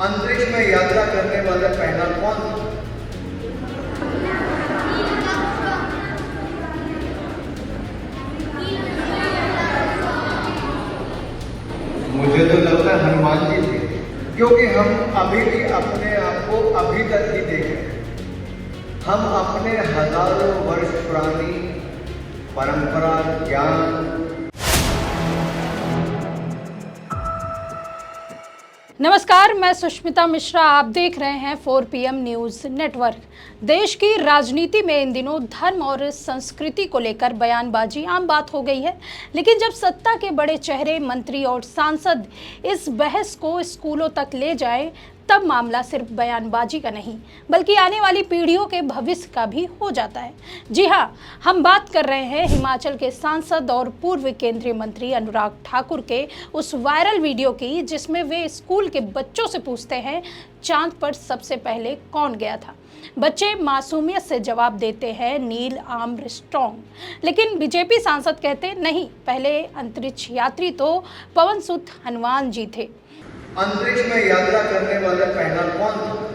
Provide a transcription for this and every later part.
अंतरिक्ष में यात्रा करने वाला पहला कौन था? मुझे तो लगता है हनुमान जी थे, क्योंकि हम अभी भी अपने आप को अभी तक ही देख रहे हैं। हम अपने हजारों वर्ष पुरानी परंपरा, ज्ञान। नमस्कार, मैं सुष्मिता मिश्रा। आप देख रहे हैं 4 PM न्यूज नेटवर्क। देश की राजनीति में इन दिनों धर्म और संस्कृति को लेकर बयानबाजी आम बात हो गई है, लेकिन जब सत्ता के बड़े चेहरे, मंत्री और सांसद इस बहस को स्कूलों तक ले जाएं, तब मामला सिर्फ बयानबाजी का नहीं बल्कि आने वाली पीढ़ियों के भविष्य का भी हो जाता है। जी हाँ, हम बात कर रहे हैं हिमाचल के सांसद और पूर्व केंद्रीय मंत्री अनुराग ठाकुर के उस वायरल वीडियो की, जिसमें वे स्कूल के बच्चों से पूछते हैं चांद पर सबसे पहले कौन गया था। बच्चे मासूमियत से जवाब देते हैं नील आर्मस्ट्रॉन्ग, लेकिन बीजेपी सांसद कहते नहीं, पहले अंतरिक्ष यात्री तो पवन सुत हनुमान जी थे। अंतरिक्ष में यात्रा करने वाला पहला कौन था?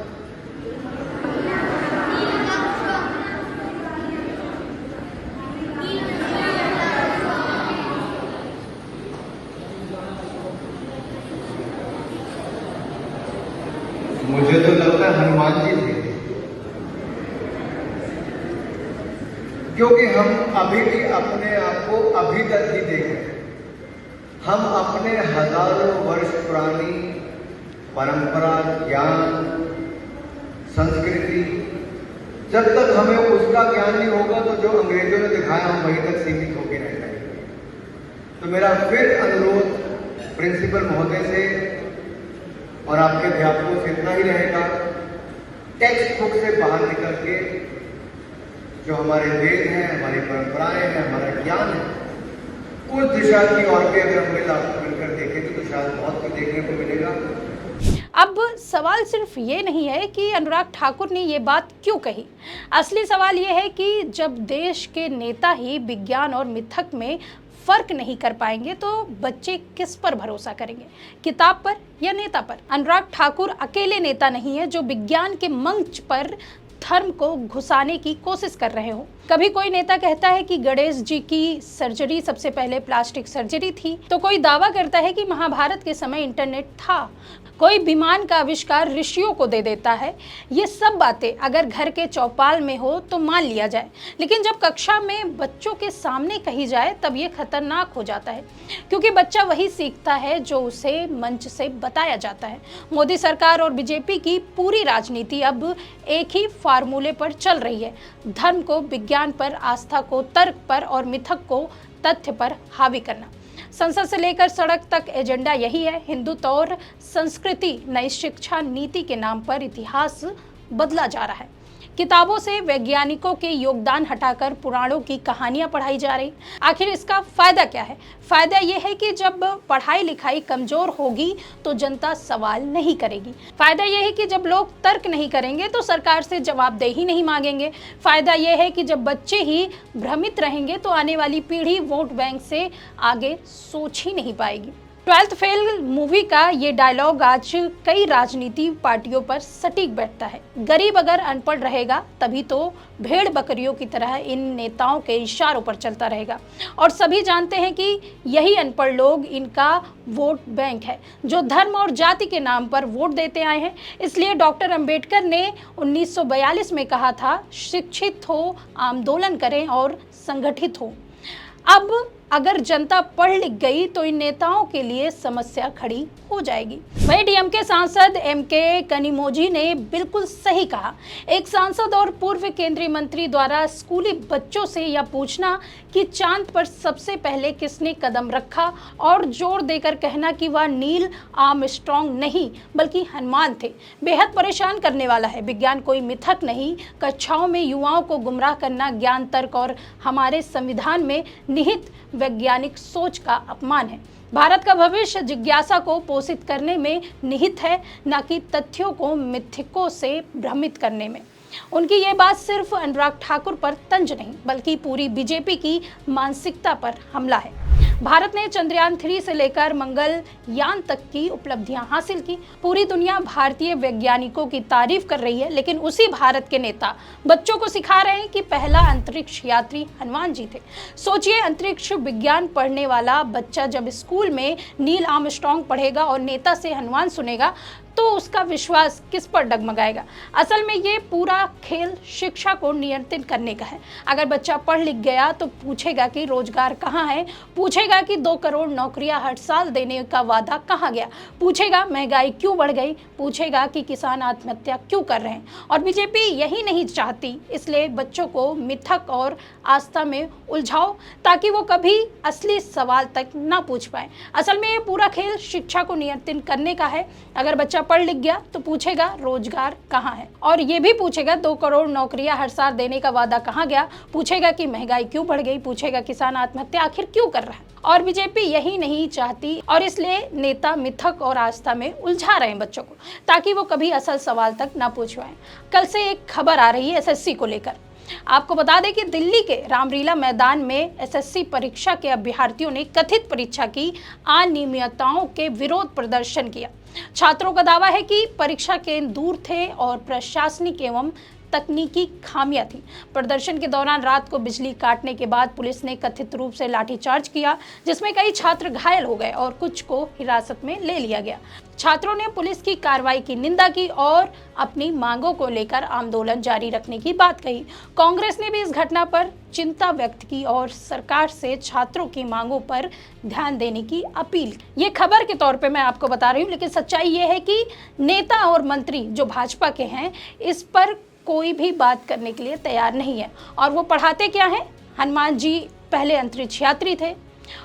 मुझे तो लगता है हनुमान जी थे, क्योंकि हम अभी भी अपने आप को अभी तक ही देख रहे हैं। हम अपने हजारों वर्ष पुरानी परंपरा, ज्ञान, संस्कृति, जब तक हमें उसका ज्ञान नहीं होगा तो जो अंग्रेजों ने दिखाया हम वहीं तक सीमित होकर रह जाएंगे। तो मेरा फिर अनुरोध प्रिंसिपल महोदय से और आपके अध्यापकों से इतना ही रहेगा, टेक्स्ट बुक से बाहर निकल के जो हमारे वेद हैं, हमारी परंपराएं हैं, हमारा ज्ञान है, उस दिशा की ओर के अगर हम मिलकर देखेंगे तो शायद बहुत कुछ देखने को मिलेगा। अब सवाल सिर्फ ये नहीं है कि अनुराग ठाकुर ने ये बात क्यों कही। असली सवाल ये है कि जब देश के नेता ही विज्ञान और मिथक में फर्क नहीं कर पाएंगे तो बच्चे किस पर भरोसा करेंगे, किताब पर या नेता पर? अनुराग ठाकुर अकेले नेता नहीं है जो विज्ञान के मंच पर धर्म को घुसाने की कोशिश कर रहे हो। कभी कोई नेता कहता है कि गणेश जी की सर्जरी सबसे पहले प्लास्टिक सर्जरी थी, तो कोई दावा करता है कि महाभारत के समय इंटरनेट था, कोई विमान का आविष्कार ऋषियों को दे देता है। ये सब बातें अगर घर के चौपाल में हो तो मान लिया जाए, लेकिन जब कक्षा में बच्चों के सामने कही जाए तब ये खतरनाक हो जाता है, क्योंकि बच्चा वही सीखता है जो उसे मंच से बताया जाता है। मोदी सरकार और बीजेपी की पूरी राजनीति अब एक ही फार्मूले पर चल रही है, धर्म को विज्ञान पर, आस्था को तर्क पर और मिथक को तथ्य पर हावी करना। संसद से लेकर सड़क तक एजेंडा यही है। हिंदुत्व और संस्कृति, नई शिक्षा नीति के नाम पर इतिहास बदला जा रहा है। किताबों से वैज्ञानिकों के योगदान हटाकर पुराणों की कहानियां पढ़ाई जा रही। आखिर इसका फायदा क्या है? फायदा यह है कि जब पढ़ाई लिखाई कमजोर होगी तो जनता सवाल नहीं करेगी। फायदा यह है कि जब लोग तर्क नहीं करेंगे तो सरकार से जवाबदेही नहीं मांगेंगे। फायदा यह है कि जब बच्चे ही भ्रमित रहेंगे तो आने वाली पीढ़ी वोट बैंक से आगे सोच ही नहीं पाएगी। 12th फेल मूवी का ये डायलॉग आज कई राजनीति पार्टियों पर सटीक बैठता है। गरीब अगर अनपढ़ रहेगा तभी तो भेड़ बकरियों की तरह इन नेताओं के इशारों पर चलता रहेगा, और सभी जानते हैं कि यही अनपढ़ लोग इनका वोट बैंक है, जो धर्म और जाति के नाम पर वोट देते आए हैं। इसलिए डॉक्टर अंबेडकर ने 1942 में कहा था, शिक्षित हो, आंदोलन करें और संगठित हो। अब अगर जनता पढ़ लिख गई तो इन नेताओं के लिए समस्या खड़ी हो जाएगी। वही डीएमके सांसद एमके कनिमोझी ने बिल्कुल सही कहा। एक सांसद और पूर्व केंद्रीय मंत्री द्वारा स्कूली बच्चों से यह पूछना कि चांद पर सबसे पहले किसने कदम रखा और जोर देकर कहना कि वह नील आर्मस्ट्रॉन्ग नहीं बल्कि हनुमान थे, बेहद परेशान करने वाला है। विज्ञान कोई मिथक नहीं, कक्षाओं में युवाओं को गुमराह करना ज्ञान, तर्क और हमारे संविधान में निहित वैज्ञानिक सोच का अपमान है। भारत का भविष्य जिज्ञासा को पोषित करने में निहित है, न कि तथ्यों को मिथकों से भ्रमित करने में। उनकी ये बात सिर्फ अनुराग ठाकुर पर तंज नहीं बल्कि पूरी बीजेपी की मानसिकता पर हमला है। भारत ने चंद्रयान 3 से लेकर मंगलयान तक की उपलब्धियां हासिल की। पूरी दुनिया भारतीय वैज्ञानिकों की तारीफ कर रही है, लेकिन उसी भारत के नेता बच्चों को सिखा रहे हैं कि पहला अंतरिक्ष यात्री हनुमान जी थे। सोचिए, अंतरिक्ष विज्ञान पढ़ने वाला बच्चा जब स्कूल में नील आर्मस्ट्रांग पढ़ेगा और नेता से हनुमान सुनेगा तो उसका विश्वास किस पर डगमगाएगा। असल में ये पूरा खेल शिक्षा को नियंत्रित करने का है। अगर बच्चा पढ़ लिख गया तो पूछेगा कि रोजगार कहाँ है, पूछेगा कि 2 करोड़ नौकरियां हर साल देने का वादा कहाँ गया, पूछेगा महंगाई क्यों बढ़ गई, पूछेगा कि किसान आत्महत्या क्यों कर रहे हैं। और बीजेपी यही नहीं चाहती, इसलिए बच्चों को मिथक और आस्था में उलझाओ ताकि वो कभी असली सवाल तक ना पूछ पाए। असल में ये पूरा खेल शिक्षा को नियंत्रित करने का है। अगर बच्चा पढ़ लिख गया तो पूछेगा रोजगार कहाँ है, और ये भी पूछेगा 2 करोड़ नौकरियां हर साल देने का वादा कहाँ गया, पूछेगा कि महंगाई क्यों बढ़ गई, पूछेगा किसान आत्महत्या आखिर क्यों कर रहा है। और बीजेपी यही नहीं चाहती, और इसलिए नेता मिथक और आस्था में उलझा रहे हैं बच्चों को ताकि वो कभी असल सवाल तक ना पूछ पाए। कल से एक खबर आ रही है एसएससी को लेकर। आपको बता दें कि दिल्ली के रामलीला मैदान में एसएससी परीक्षा के अभ्यर्थियों ने कथित परीक्षा की अनियमितताओं के विरोध प्रदर्शन किया। छात्रों का दावा है कि परीक्षा केंद्र दूर थे और प्रशासनिक एवं तकनीकी खामियां थी। प्रदर्शन के दौरान रात को बिजली काटने के बाद पुलिस ने कथित रूप से लाठीचार्ज किया, जिसमें कई छात्र घायल हो गए और कुछ को हिरासत में ले लिया गया। छात्रों ने पुलिस की कार्रवाई की निंदा की और अपनी मांगों को लेकर आंदोलन जारी रखने की बात कही। कांग्रेस ने भी इस घटना पर चिंता व्यक्त की और सरकार से छात्रों की मांगों पर ध्यान देने की अपील। ये खबर के तौर पे मैं आपको बता रही हूँ, लेकिन सच्चाई ये है कि नेता और मंत्री जो भाजपा के हैं इस पर कोई भी बात करने के लिए तैयार नहीं है। और वो पढ़ाते क्या है, हनुमान जी पहले अंतरिक्ष यात्री थे।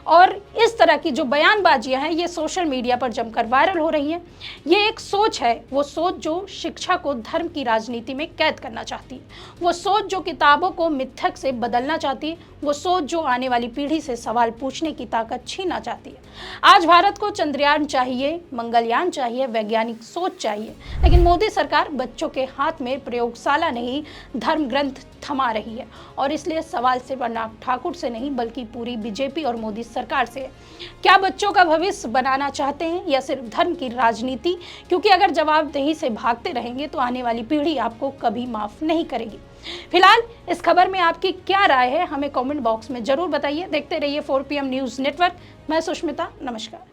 और इस तरह की जो बयानबाजियां हैं ये सोशल मीडिया पर जमकर वायरल हो रही हैं। ये एक सोच है, वो सोच जो शिक्षा को धर्म की राजनीति में कैद करना चाहती है, वो सोच जो किताबों को मिथक से बदलना चाहती है, वो सोच जो आने वाली पीढ़ी से सवाल पूछने की ताकत छीनना चाहती है। आज भारत को चंद्रयान चाहिए, मंगलयान चाहिए, वैज्ञानिक सोच चाहिए, लेकिन मोदी सरकार बच्चों के हाथ में प्रयोगशाला नहीं धर्म ग्रंथ थमा रही है। और इसलिए सवाल सिर्फ अनुराग ठाकुर से नहीं बल्कि पूरी बीजेपी और मोदी सरकार से है। क्या बच्चों का भविष्य बनाना चाहते हैं या सिर्फ धर्म की राजनीति? क्योंकि अगर जवाबदेही से भागते रहेंगे तो आने वाली पीढ़ी आपको कभी माफ नहीं करेगी। फिलहाल इस खबर में आपकी क्या राय है, हमें कमेंट बॉक्स में जरूर बताइए। देखते रहिए 4 PM न्यूज़ नेटवर्क। मैं सुष्मिता, नमस्कार।